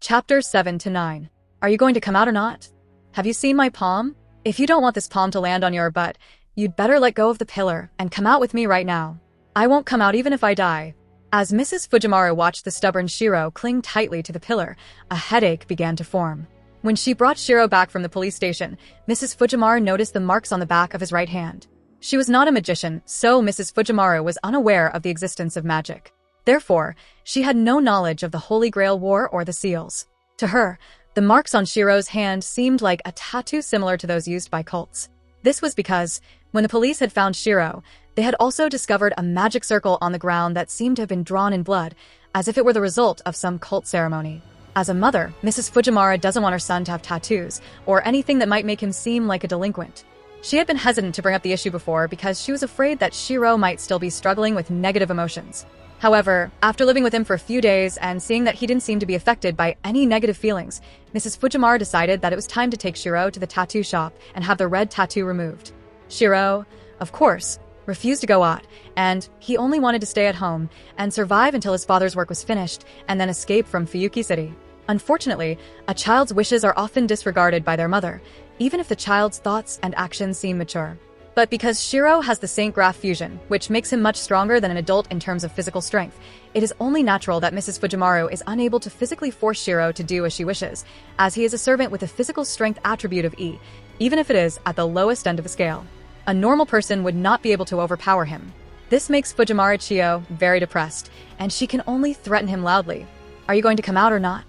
Chapters 7 to 9. Are you going to come out or not? Have you seen my palm? If you don't want this palm to land on your butt, you'd better let go of the pillar and come out with me right now. I won't come out even if I die. As Mrs. Fujimaru watched the stubborn Shirou cling tightly to the pillar, a headache began to form. When she brought Shirou back from the police station, Mrs. Fujimaru noticed the marks on the back of his right hand. She was not a magician, so Mrs. Fujimaru was unaware of the existence of magic. Therefore, she had no knowledge of the Holy Grail War or the seals. To her, the marks on Shirou's hand seemed like a tattoo similar to those used by cults. This was because, when the police had found Shirou, they had also discovered a magic circle on the ground that seemed to have been drawn in blood, as if it were the result of some cult ceremony. As a mother, Mrs. Fujimaru doesn't want her son to have tattoos, or anything that might make him seem like a delinquent. She had been hesitant to bring up the issue before because she was afraid that Shirou might still be struggling with negative emotions. However, after living with him for a few days and seeing that he didn't seem to be affected by any negative feelings, Mrs. Fujimaru decided that it was time to take Shirou to the tattoo shop and have the red tattoo removed. Shirou, of course, refused to go out, and he only wanted to stay at home and survive until his father's work was finished and then escape from Fuyuki City. Unfortunately, a child's wishes are often disregarded by their mother, even if the child's thoughts and actions seem mature. But because Shirou has the Saint Graph fusion, which makes him much stronger than an adult in terms of physical strength, it is only natural that Mrs. Fujimaru is unable to physically force Shirou to do as she wishes, as he is a servant with a physical strength attribute of E, even if it is at the lowest end of the scale. A normal person would not be able to overpower him. This makes Fujimaru Chiyo very depressed, and she can only threaten him loudly. Are you going to come out or not?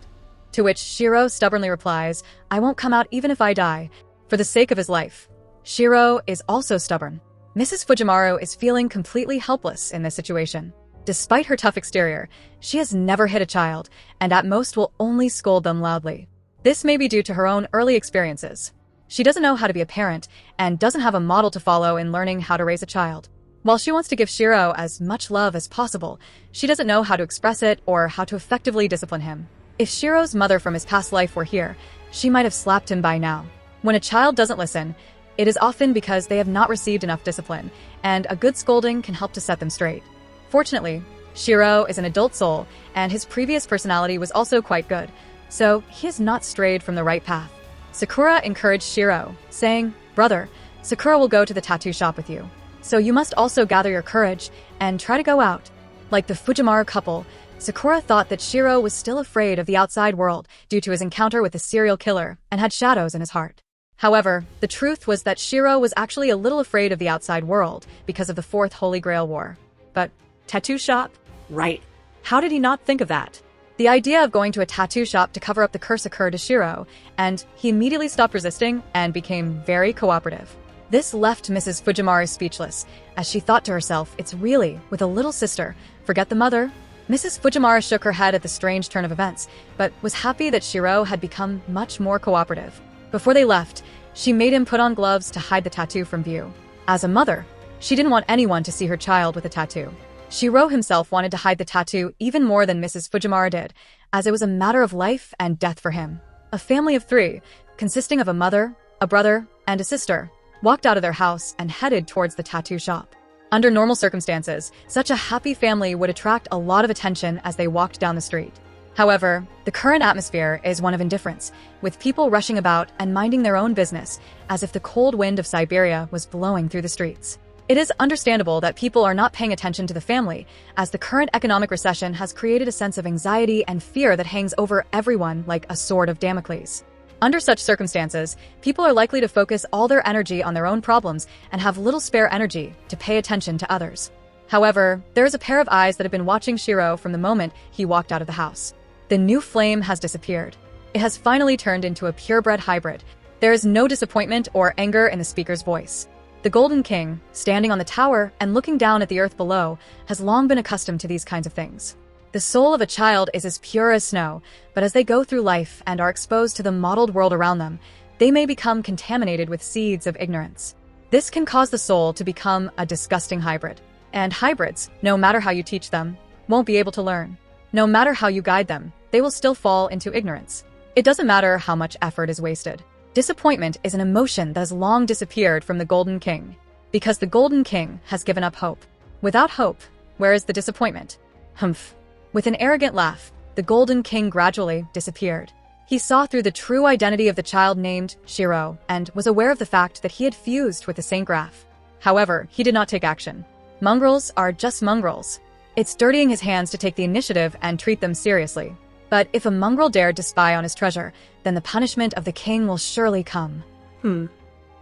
To which Shirou stubbornly replies, I won't come out even if I die, for the sake of his life. Shirou is also stubborn. Mrs. Fujimaru is feeling completely helpless in this situation. Despite her tough exterior, she has never hit a child, and at most will only scold them loudly. This may be due to her own early experiences. She doesn't know how to be a parent, and doesn't have a model to follow in learning how to raise a child. While she wants to give Shirou as much love as possible, she doesn't know how to express it or how to effectively discipline him. If Shirou's mother from his past life were here, she might have slapped him by now. When a child doesn't listen, it is often because they have not received enough discipline, and a good scolding can help to set them straight. Fortunately, Shirou is an adult soul, and his previous personality was also quite good, so he has not strayed from the right path. Sakura encouraged Shirou, saying, Brother, Sakura will go to the tattoo shop with you. So you must also gather your courage and try to go out. Like the Fujimaru couple, Sakura thought that Shirou was still afraid of the outside world due to his encounter with a serial killer and had shadows in his heart. However, the truth was that Shirou was actually a little afraid of the outside world because of the Fourth Holy Grail War. But, tattoo shop? Right. How did he not think of that? The idea of going to a tattoo shop to cover up the curse occurred to Shirou, and he immediately stopped resisting and became very cooperative. This left Mrs. Fujimaru speechless, as she thought to herself, it's really, with a little sister, forget the mother. Mrs. Fujimaru shook her head at the strange turn of events, but was happy that Shirou had become much more cooperative. Before they left, she made him put on gloves to hide the tattoo from view. As a mother, she didn't want anyone to see her child with a tattoo. Shirou himself wanted to hide the tattoo even more than Mrs. Fujimaru did, as it was a matter of life and death for him. A family of 3, consisting of a mother, a brother, and a sister, walked out of their house and headed towards the tattoo shop. Under normal circumstances, such a happy family would attract a lot of attention as they walked down the street. However, the current atmosphere is one of indifference, with people rushing about and minding their own business, as if the cold wind of Siberia was blowing through the streets. It is understandable that people are not paying attention to the family, as the current economic recession has created a sense of anxiety and fear that hangs over everyone like a sword of Damocles. Under such circumstances, people are likely to focus all their energy on their own problems and have little spare energy to pay attention to others. However, there is a pair of eyes that have been watching Shirou from the moment he walked out of the house. The new flame has disappeared. It has finally turned into a purebred hybrid. There is no disappointment or anger in the speaker's voice. The Golden King, standing on the tower and looking down at the earth below, has long been accustomed to these kinds of things. The soul of a child is as pure as snow, but as they go through life and are exposed to the modeled world around them, they may become contaminated with seeds of ignorance. This can cause the soul to become a disgusting hybrid. And hybrids, no matter how you teach them, won't be able to learn. No matter how you guide them, they will still fall into ignorance. It doesn't matter how much effort is wasted. Disappointment is an emotion that has long disappeared from the Golden King, because the Golden King has given up hope. Without hope, where is the disappointment? Humph. With an arrogant laugh, the Golden King gradually disappeared. He saw through the true identity of the child named Shirou and was aware of the fact that he had fused with the Saint Graph. However, he did not take action. Mongrels are just mongrels. It's dirtying his hands to take the initiative and treat them seriously. But if a mongrel dared to spy on his treasure, then the punishment of the king will surely come.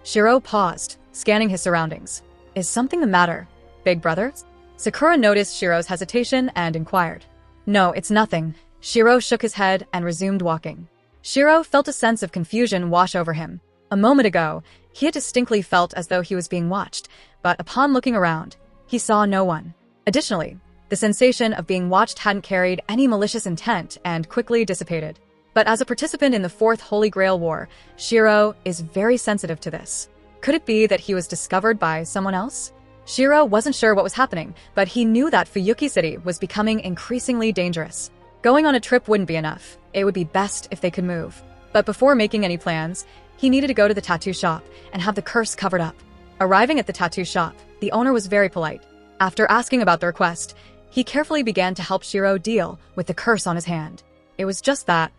Shirou paused, scanning his surroundings. Is something the matter, big brother? Sakura noticed Shirou's hesitation and inquired. No, it's nothing. Shirou shook his head and resumed walking. Shirou felt a sense of confusion wash over him. A moment ago, he had distinctly felt as though he was being watched, but upon looking around, he saw no one. Additionally, the sensation of being watched hadn't carried any malicious intent and quickly dissipated. But as a participant in the Fourth Holy Grail War, Shirou is very sensitive to this. Could it be that he was discovered by someone else? Shirou wasn't sure what was happening, but he knew that Fuyuki City was becoming increasingly dangerous. Going on a trip wouldn't be enough. It would be best if they could move. But before making any plans, he needed to go to the tattoo shop and have the curse covered up. Arriving at the tattoo shop, the owner was very polite. After asking about the request, he carefully began to help Shirou deal with the curse on his hand. It was just that.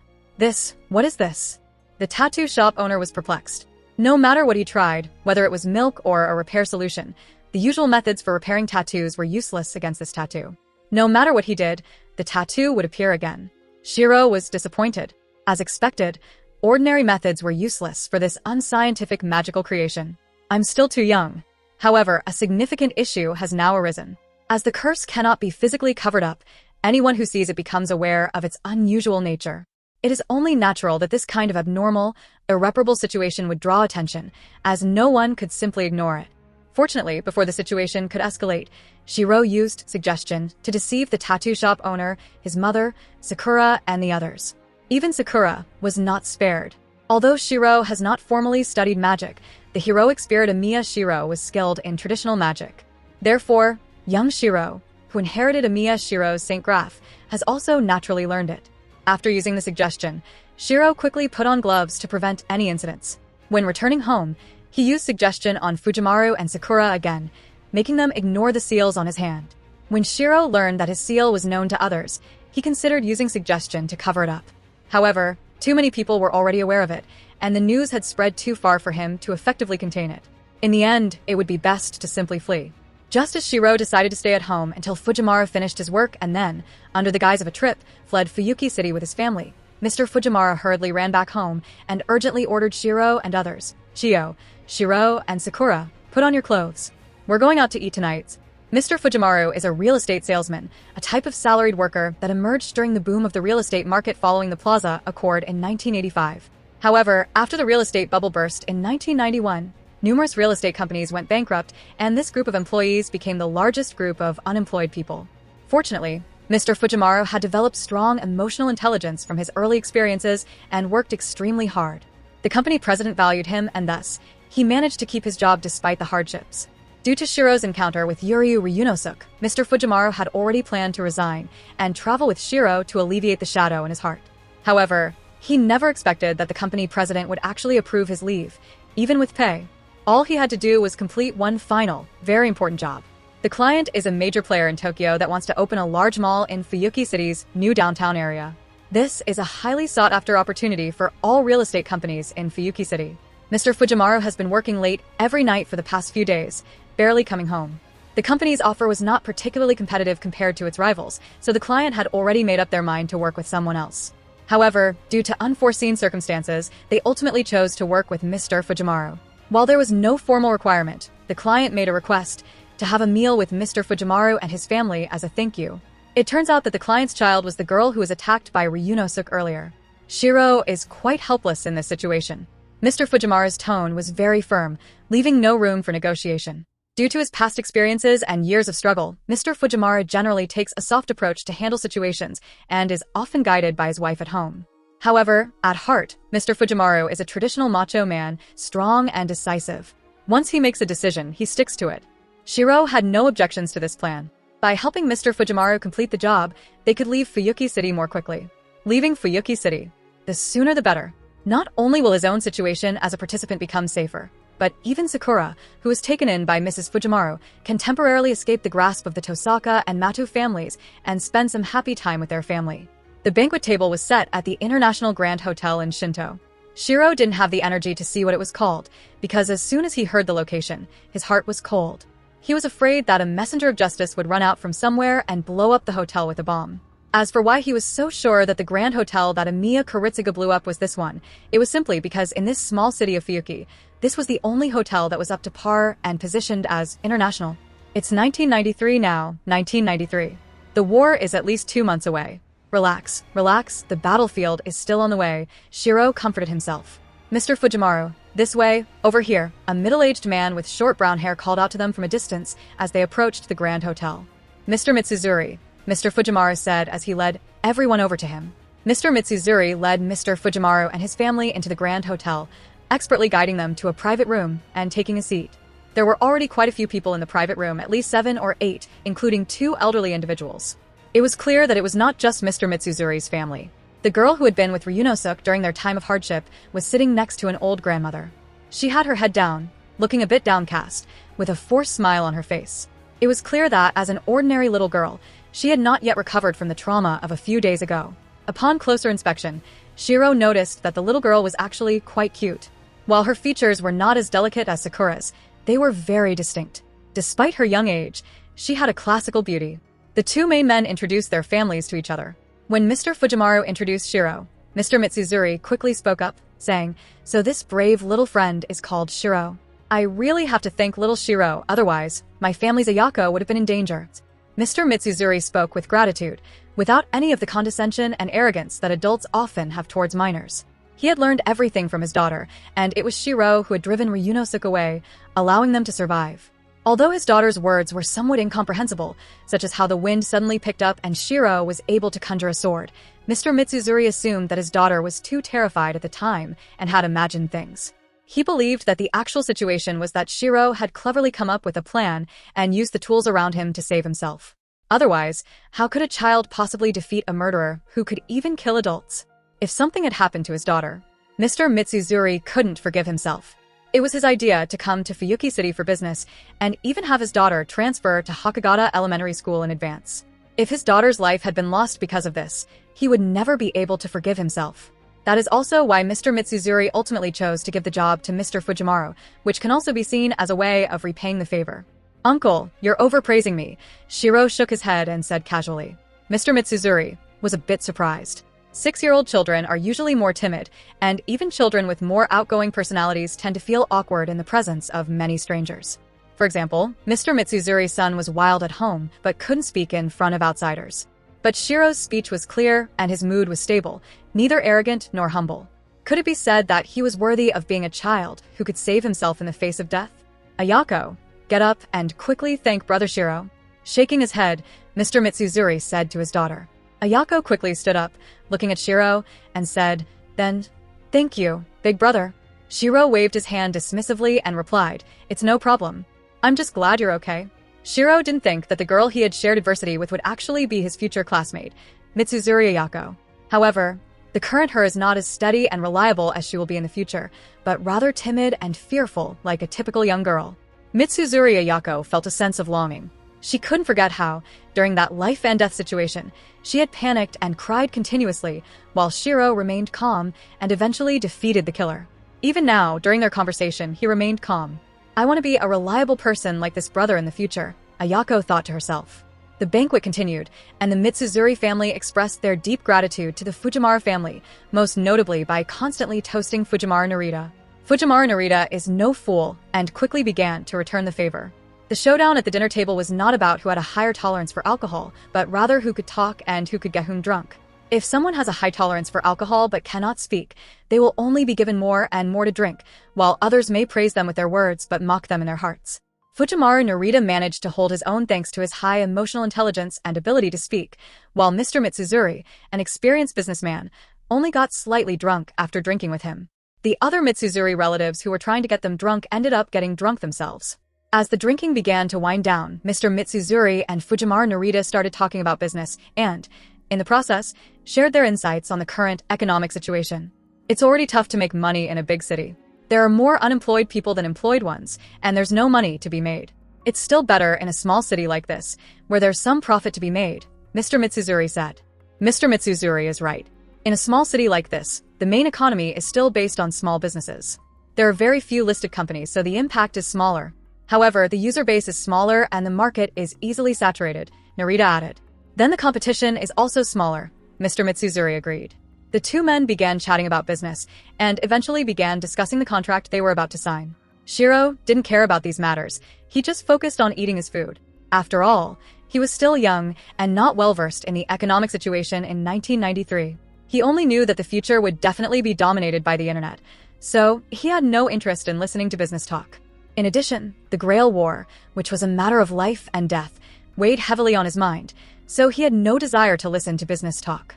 What is this? The tattoo shop owner was perplexed. No matter what he tried, whether it was milk or a repair solution, the usual methods for repairing tattoos were useless against this tattoo. No matter what he did, the tattoo would appear again. Shirou was disappointed. As expected, ordinary methods were useless for this unscientific magical creation. I'm still too young. However, a significant issue has now arisen. As the curse cannot be physically covered up, anyone who sees it becomes aware of its unusual nature. It is only natural that this kind of abnormal, irreparable situation would draw attention, as no one could simply ignore it. Fortunately, before the situation could escalate, Shirou used suggestion to deceive the tattoo shop owner, his mother, Sakura, and the others. Even Sakura was not spared. Although Shirou has not formally studied magic, the heroic spirit Amiya Shirou was skilled in traditional magic. Therefore, young Shirou, who inherited Amiya Shirou's Saint Graph, has also naturally learned it. After using the suggestion, Shirou quickly put on gloves to prevent any incidents. When returning home, he used suggestion on Fujimaru and Sakura again, making them ignore the seals on his hand. When Shirou learned that his seal was known to others, he considered using suggestion to cover it up. However, too many people were already aware of it, and the news had spread too far for him to effectively contain it. In the end, it would be best to simply flee. Just as Shirou decided to stay at home until Fujimaru finished his work and then, under the guise of a trip, fled Fuyuki City with his family, Mr. Fujimaru hurriedly ran back home and urgently ordered Shirou and others, Chio, Shirou, and Sakura, put on your clothes. We're going out to eat tonight. Mr. Fujimaru is a real estate salesman, a type of salaried worker that emerged during the boom of the real estate market following the Plaza Accord in 1985. However, after the real estate bubble burst in 1991, numerous real estate companies went bankrupt, and this group of employees became the largest group of unemployed people. Fortunately, Mr. Fujimaru had developed strong emotional intelligence from his early experiences and worked extremely hard. The company president valued him, and thus, he managed to keep his job despite the hardships. Due to Shirou's encounter with Yuryu Ryunosuke, Mr. Fujimaru had already planned to resign and travel with Shirou to alleviate the shadow in his heart. However, he never expected that the company president would actually approve his leave, even with pay. All he had to do was complete one final, very important job. The client is a major player in Tokyo that wants to open a large mall in Fuyuki City's new downtown area. This is a highly sought-after opportunity for all real estate companies in Fuyuki City. Mr. Fujimaru has been working late every night for the past few days, barely coming home. The company's offer was not particularly competitive compared to its rivals, so the client had already made up their mind to work with someone else. However, due to unforeseen circumstances, they ultimately chose to work with Mr. Fujimaru. While there was no formal requirement, the client made a request to have a meal with Mr. Fujimaru and his family as a thank you. It turns out that the client's child was the girl who was attacked by Ryunosuke earlier. Shirou is quite helpless in this situation. Mr. Fujimaru's tone was very firm, leaving no room for negotiation. Due to his past experiences and years of struggle, Mr. Fujimaru generally takes a soft approach to handle situations and is often guided by his wife at home. However, at heart, Mr. Fujimaru is a traditional macho man, strong and decisive. Once he makes a decision, he sticks to it. Shirou had no objections to this plan. By helping Mr. Fujimaru complete the job, they could leave Fuyuki City more quickly. Leaving Fuyuki City, the sooner the better. Not only will his own situation as a participant become safer, but even Sakura, who is taken in by Mrs. Fujimaru, can temporarily escape the grasp of the Tosaka and Matu families and spend some happy time with their family. The banquet table was set at the International Grand Hotel in Shinto. Shirou didn't have the energy to see what it was called, because as soon as he heard the location, his heart was cold. He was afraid that a messenger of justice would run out from somewhere and blow up the hotel with a bomb. As for why he was so sure that the Grand Hotel that Amiya Kuritsuga blew up was this one, it was simply because in this small city of Fuyuki, this was the only hotel that was up to par and positioned as international. It's 1993 now, 1993. The war is at least 2 months away. Relax, relax, the battlefield is still on the way, Shirou comforted himself. Mr. Fujimaru, this way, over here, a middle-aged man with short brown hair called out to them from a distance as they approached the Grand Hotel. Mr. Mitsuzuri, Mr. Fujimaru said as he led everyone over to him. Mr. Mitsuzuri led Mr. Fujimaru and his family into the Grand Hotel, expertly guiding them to a private room and taking a seat. There were already quite a few people in the private room, at least 7 or 8, including 2 elderly individuals. It was clear that it was not just Mr. Mitsuzuri's family. The girl who had been with Ryunosuke during their time of hardship was sitting next to an old grandmother. She had her head down, looking a bit downcast, with a forced smile on her face. It was clear that, as an ordinary little girl, she had not yet recovered from the trauma of a few days ago. Upon closer inspection, Shirou noticed that the little girl was actually quite cute. While her features were not as delicate as Sakura's, they were very distinct. Despite her young age, she had a classical beauty. The 2 main men introduced their families to each other. When Mr. Fujimaru introduced Shirou, Mr. Mitsuzuri quickly spoke up, saying, "So this brave little friend is called Shirou. I really have to thank little Shirou, otherwise, my family's Ayako would have been in danger." Mr. Mitsuzuri spoke with gratitude, without any of the condescension and arrogance that adults often have towards minors. He had learned everything from his daughter, and it was Shirou who had driven Ryunosuke away, allowing them to survive. Although his daughter's words were somewhat incomprehensible, such as how the wind suddenly picked up and Shirou was able to conjure a sword, Mr. Mitsuzuri assumed that his daughter was too terrified at the time and had imagined things. He believed that the actual situation was that Shirou had cleverly come up with a plan and used the tools around him to save himself. Otherwise, how could a child possibly defeat a murderer who could even kill adults? If something had happened to his daughter, Mr. Mitsuzuri couldn't forgive himself. It was his idea to come to Fuyuki City for business and even have his daughter transfer to Hakagata Elementary School in advance. If his daughter's life had been lost because of this, he would never be able to forgive himself. That is also why Mr. Mitsuzuri ultimately chose to give the job to Mr. Fujimaru, which can also be seen as a way of repaying the favor. "Uncle, you're overpraising me," Shirou shook his head and said casually. Mr. Mitsuzuri was a bit surprised. 6-year-old children are usually more timid, and even children with more outgoing personalities tend to feel awkward in the presence of many strangers. For example, Mr. Mitsuzuri's son was wild at home, but couldn't speak in front of outsiders. But Shirou's speech was clear, and his mood was stable, neither arrogant nor humble. Could it be said that he was worthy of being a child who could save himself in the face of death? "Ayako, get up and quickly thank Brother Shirou." Shaking his head, Mr. Mitsuzuri said to his daughter. Ayako quickly stood up, looking at Shirou, and said, "Then, thank you, big brother." Shirou waved his hand dismissively and replied, "It's no problem. I'm just glad you're okay." Shirou didn't think that the girl he had shared adversity with would actually be his future classmate, Mitsuzuri Ayako. However, the current her is not as steady and reliable as she will be in the future, but rather timid and fearful like a typical young girl. Mitsuzuri Ayako felt a sense of longing. She couldn't forget how, during that life and death situation, she had panicked and cried continuously, while Shirou remained calm and eventually defeated the killer. Even now, during their conversation, he remained calm. "I want to be a reliable person like this brother in the future," Ayako thought to herself. The banquet continued, and the Mitsuzuri family expressed their deep gratitude to the Fujimaru family, most notably by constantly toasting Fujimaru Narita. Fujimaru Narita is no fool, and quickly began to return the favor. The showdown at the dinner table was not about who had a higher tolerance for alcohol, but rather who could talk and who could get whom drunk. If someone has a high tolerance for alcohol but cannot speak, they will only be given more and more to drink, while others may praise them with their words but mock them in their hearts. Fujimaru Narita managed to hold his own thanks to his high emotional intelligence and ability to speak, while Mr. Mitsuzuri, an experienced businessman, only got slightly drunk after drinking with him. The other Mitsuzuri relatives who were trying to get them drunk ended up getting drunk themselves. As the drinking began to wind down, Mr. Mitsuzuri and Fujimaru Narita started talking about business and, in the process, shared their insights on the current economic situation. It's already tough to make money in a big city. There are more unemployed people than employed ones, and there's no money to be made. It's still better in a small city like this, where there's some profit to be made, Mr. Mitsuzuri said. Mr. Mitsuzuri is right. In a small city like this, the main economy is still based on small businesses. There are very few listed companies, so the impact is smaller. However, the user base is smaller and the market is easily saturated, Narita added. Then the competition is also smaller, Mr. Mitsuzuri agreed. The two men began chatting about business and eventually began discussing the contract they were about to sign. Shirou didn't care about these matters. He just focused on eating his food. After all, he was still young and not well-versed in the economic situation in 1993. He only knew that the future would definitely be dominated by the internet, so he had no interest in listening to business talk. In addition, the Grail War, which was a matter of life and death, weighed heavily on his mind, so he had no desire to listen to business talk.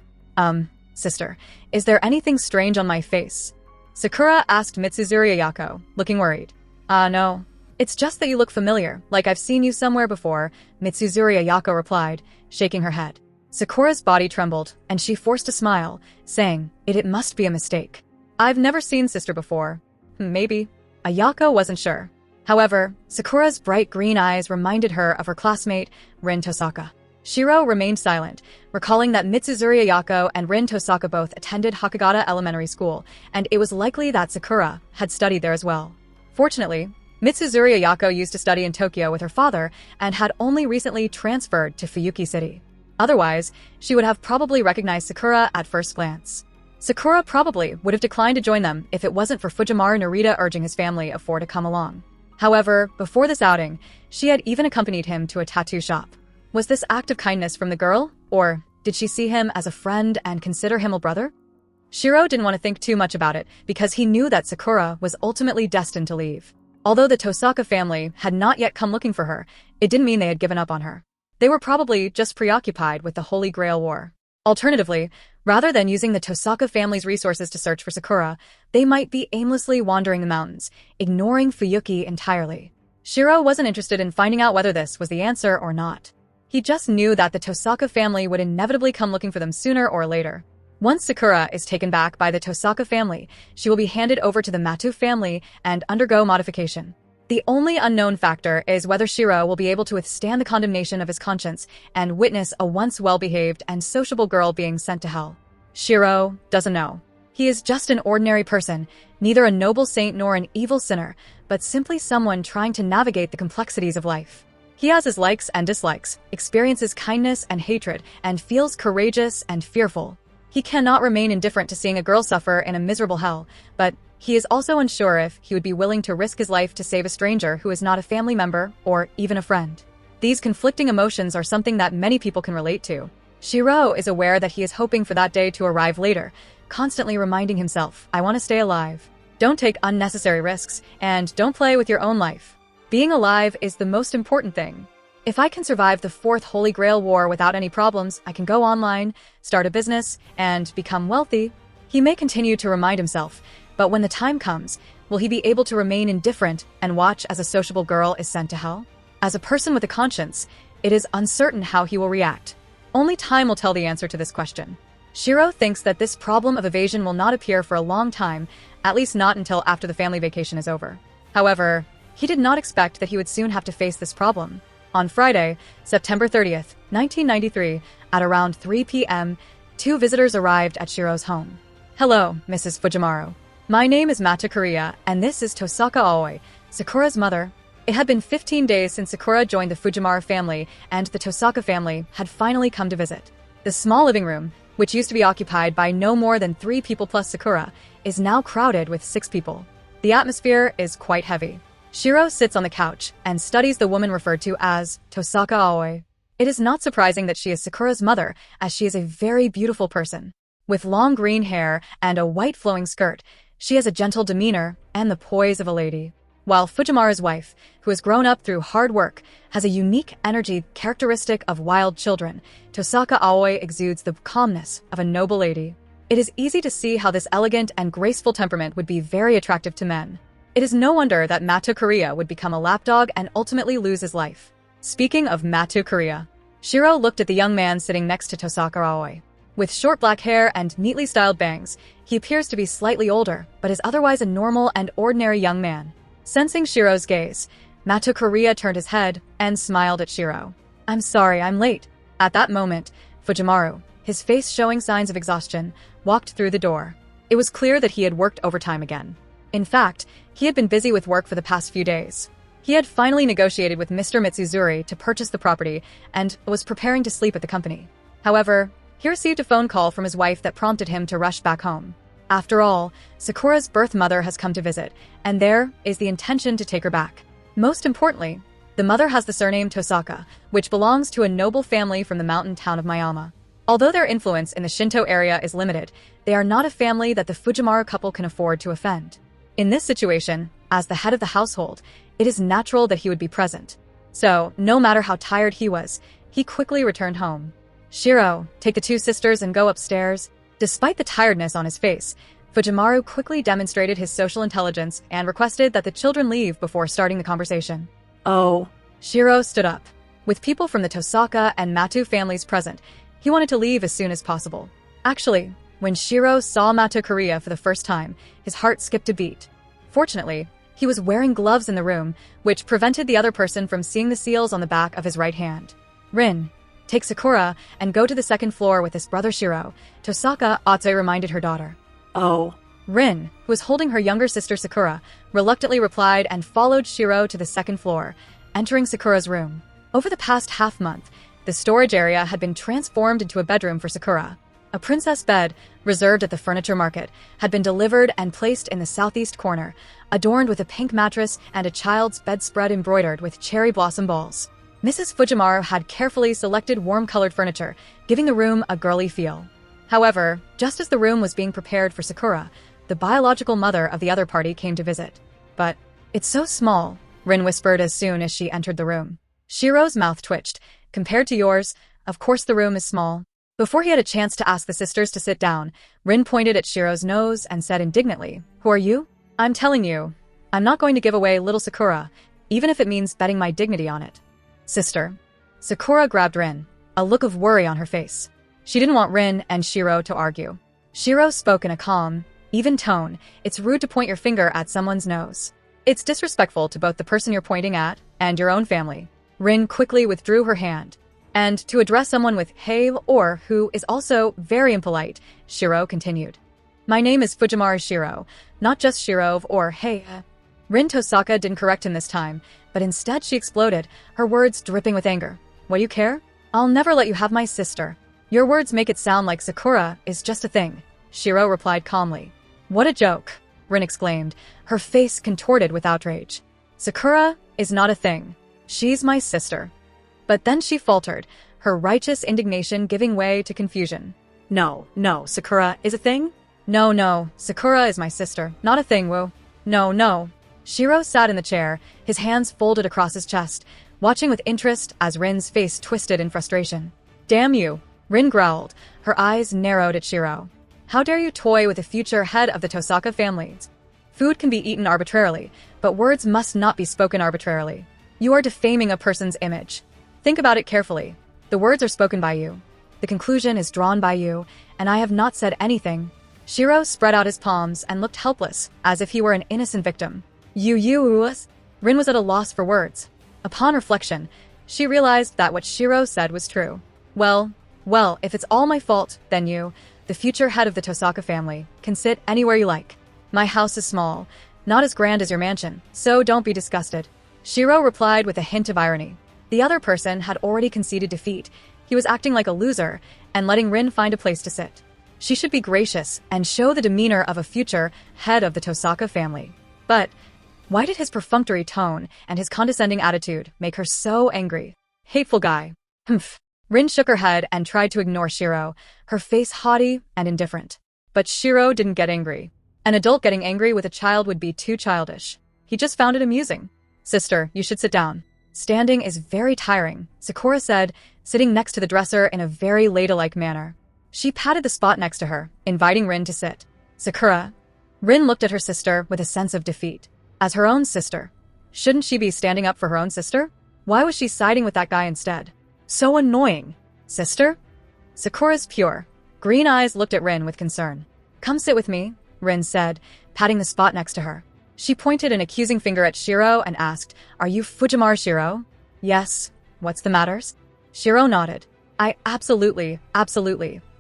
Sister, is there anything strange on my face? Sakura asked Mitsuzuri Ayako, looking worried. No. It's just that you look familiar, like I've seen you somewhere before, Mitsuzuri Ayako replied, shaking her head. Sakura's body trembled, and she forced a smile, saying, It must be a mistake. I've never seen sister before. Maybe. Ayako wasn't sure. However, Sakura's bright green eyes reminded her of her classmate, Rin Tosaka. Shirou remained silent, recalling that Mitsuzuri Ayako and Rin Tosaka both attended Hakagata Elementary School, and it was likely that Sakura had studied there as well. Fortunately, Mitsuzuri Ayako used to study in Tokyo with her father and had only recently transferred to Fuyuki City. Otherwise, she would have probably recognized Sakura at first glance. Sakura probably would have declined to join them if it wasn't for Fujimaru Narita urging his family of four to come along. However, before this outing, she had even accompanied him to a tattoo shop. Was this act of kindness from the girl, or did she see him as a friend and consider him a brother? Shirou didn't want to think too much about it because he knew that Sakura was ultimately destined to leave. Although the Tosaka family had not yet come looking for her, it didn't mean they had given up on her. They were probably just preoccupied with the Holy Grail War. Alternatively, rather than using the Tosaka family's resources to search for Sakura, they might be aimlessly wandering the mountains, ignoring Fuyuki entirely. Shirou wasn't interested in finding out whether this was the answer or not. He just knew that the Tosaka family would inevitably come looking for them sooner or later. Once Sakura is taken back by the Tosaka family, she will be handed over to the Matsu family and undergo modification. The only unknown factor is whether Shirou will be able to withstand the condemnation of his conscience and witness a once well-behaved and sociable girl being sent to hell. Shirou doesn't know. He is just an ordinary person, neither a noble saint nor an evil sinner, but simply someone trying to navigate the complexities of life. He has his likes and dislikes, experiences kindness and hatred, and feels courageous and fearful. He cannot remain indifferent to seeing a girl suffer in a miserable hell, but he is also unsure if he would be willing to risk his life to save a stranger who is not a family member or even a friend. These conflicting emotions are something that many people can relate to. Shirou is aware that he is hoping for that day to arrive later, constantly reminding himself, I want to stay alive. Don't take unnecessary risks, and don't play with your own life. Being alive is the most important thing. If I can survive the Fourth Holy Grail War without any problems, I can go online, start a business, and become wealthy. He may continue to remind himself, but when the time comes, will he be able to remain indifferent and watch as a sociable girl is sent to hell? As a person with a conscience, it is uncertain how he will react. Only time will tell the answer to this question. Shirou thinks that this problem of evasion will not appear for a long time, at least not until after the family vacation is over. However, he did not expect that he would soon have to face this problem. On Friday, September 30th, 1993, at around 3 p.m., two visitors arrived at Shirou's home. Hello, Mrs. Fujimaru. My name is Matsukuria, and this is Tosaka Aoi, Sakura's mother. It had been 15 days since Sakura joined the Fujimaru family, and the Tosaka family had finally come to visit. The small living room, which used to be occupied by no more than 3 people plus Sakura, is now crowded with 6 people. The atmosphere is quite heavy. Shirou sits on the couch and studies the woman referred to as Tosaka Aoi. It is not surprising that she is Sakura's mother, as she is a very beautiful person. With long green hair and a white flowing skirt, she has a gentle demeanor and the poise of a lady. While Fujimaru's wife, who has grown up through hard work, has a unique energy characteristic of wild children, Tosaka Aoi exudes the calmness of a noble lady. It is easy to see how this elegant and graceful temperament would be very attractive to men. It is no wonder that Matsukuria would become a lapdog and ultimately lose his life. Speaking of Matsukuria, Shirou looked at the young man sitting next to Tosaka Aoi. With short black hair and neatly styled bangs, he appears to be slightly older, but is otherwise a normal and ordinary young man. Sensing Shirou's gaze, Matsukuria turned his head and smiled at Shirou. I'm sorry, I'm late. At that moment, Fujimaru, his face showing signs of exhaustion, walked through the door. It was clear that he had worked overtime again. In fact, he had been busy with work for the past few days. He had finally negotiated with Mr. Mitsuzuri to purchase the property and was preparing to sleep at the company. However, he received a phone call from his wife that prompted him to rush back home. After all, Sakura's birth mother has come to visit, and there is the intention to take her back. Most importantly, the mother has the surname Tosaka, which belongs to a noble family from the mountain town of Miyama. Although their influence in the Shinto area is limited, they are not a family that the Fujimaru couple can afford to offend. In this situation, as the head of the household, it is natural that he would be present. So, no matter how tired he was, he quickly returned home. Shirou, take the two sisters and go upstairs. Despite the tiredness on his face, Fujimaru quickly demonstrated his social intelligence and requested that the children leave before starting the conversation. Oh. Shirou stood up. With people from the Tosaka and Matu families present, he wanted to leave as soon as possible. Actually, when Shirou saw Matu Korea for the first time, his heart skipped a beat. Fortunately, he was wearing gloves in the room, which prevented the other person from seeing the seals on the back of his right hand. Rin, take Sakura and go to the second floor with his brother Shirou, Tosaka Atsu reminded her daughter. Oh. Rin, who was holding her younger sister Sakura, reluctantly replied and followed Shirou to the second floor, entering Sakura's room. Over the past half-month, the storage area had been transformed into a bedroom for Sakura. A princess bed, reserved at the furniture market, had been delivered and placed in the southeast corner, adorned with a pink mattress and a child's bedspread embroidered with cherry blossom balls. Mrs. Fujimaru had carefully selected warm-colored furniture, giving the room a girly feel. However, just as the room was being prepared for Sakura, the biological mother of the other party came to visit. But, it's so small, Rin whispered as soon as she entered the room. Shirou's mouth twitched. Compared to yours, of course the room is small. Before he had a chance to ask the sisters to sit down, Rin pointed at Shirou's nose and said indignantly, "Who are you?" "I'm telling you, I'm not going to give away little Sakura, even if it means betting my dignity on it." "Sister." Sakura grabbed Rin, a look of worry on her face. She didn't want Rin and Shirou to argue. Shirou spoke in a calm, even tone. "It's rude to point your finger at someone's nose. It's disrespectful to both the person you're pointing at and your own family." Rin quickly withdrew her hand. "And to address someone with hey or who is also very impolite," Shirou continued. "My name is Fujimaru Shirou, not just Shirou or hey." Rin Tosaka didn't correct him this time, but instead she exploded, her words dripping with anger. "What do you care? I'll never let you have my sister. Your words make it sound like Sakura is just a thing," Shirou replied calmly. "What a joke," Rin exclaimed, her face contorted with outrage. "Sakura is not a thing. She's my sister." But then she faltered, her righteous indignation giving way to confusion. No, Sakura is a thing? No, Sakura is my sister, not a thing, woo. No. Shirou sat in the chair, his hands folded across his chest, watching with interest as Rin's face twisted in frustration. "Damn you," Rin growled, her eyes narrowed at Shirou. "How dare you toy with the future head of the Tosaka family? Food can be eaten arbitrarily, but words must not be spoken arbitrarily. You are defaming a person's image. Think about it carefully. The words are spoken by you. The conclusion is drawn by you, and I have not said anything." Shirou spread out his palms and looked helpless, as if he were an innocent victim. You. Rin was at a loss for words. Upon reflection, she realized that what Shirou said was true. Well, if it's all my fault, then you, the future head of the Tosaka family, can sit anywhere you like. My house is small, not as grand as your mansion, so don't be disgusted. Shirou replied with a hint of irony. The other person had already conceded defeat. He was acting like a loser and letting Rin find a place to sit. She should be gracious and show the demeanor of a future head of the Tosaka family. But why did his perfunctory tone and his condescending attitude make her so angry? Hateful guy. Humph. Rin shook her head and tried to ignore Shirou, her face haughty and indifferent. But Shirou didn't get angry. An adult getting angry with a child would be too childish. He just found it amusing. "Sister, you should sit down. Standing is very tiring," Sakura said, sitting next to the dresser in a very ladylike manner. She patted the spot next to her, inviting Rin to sit. "Sakura." Rin looked at her sister with a sense of defeat. As her own sister. Shouldn't she be standing up for her own sister? Why was she siding with that guy instead? So annoying. Sister? Sakura's pure. Green eyes looked at Rin with concern. "Come sit with me," Rin said, patting the spot next to her. She pointed an accusing finger at Shirou and asked, "Are you Fujimaru Shirou?" "Yes. What's the matters?" Shirou nodded. I absolutely.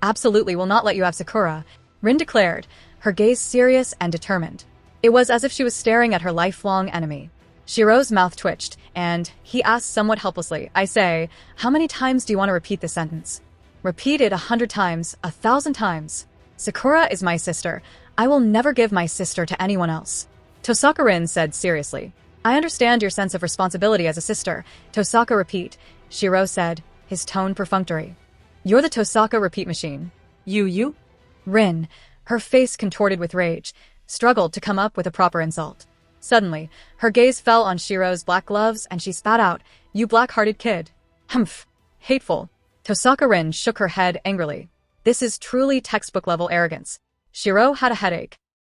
absolutely will not let you have Sakura, Rin declared, her gaze serious and determined. It was as if she was staring at her lifelong enemy. Shirou's mouth twitched, and he asked somewhat helplessly, I say, how many times do you want to repeat this sentence? Repeat it 100 times, 1,000 times. Sakura is my sister. I will never give my sister to anyone else. Tosaka Rin said seriously. I understand your sense of responsibility as a sister. Tosaka repeat, Shirou said, his tone perfunctory. You're the Tosaka repeat machine. You? Rin, her face contorted with rage, struggled to come up with a proper insult. Suddenly, her gaze fell on Shirou's black gloves and she spat out, you black-hearted kid. Humph. Hateful. Tosaka Rin shook her head angrily. This is truly textbook-level arrogance. Shirou had a headache.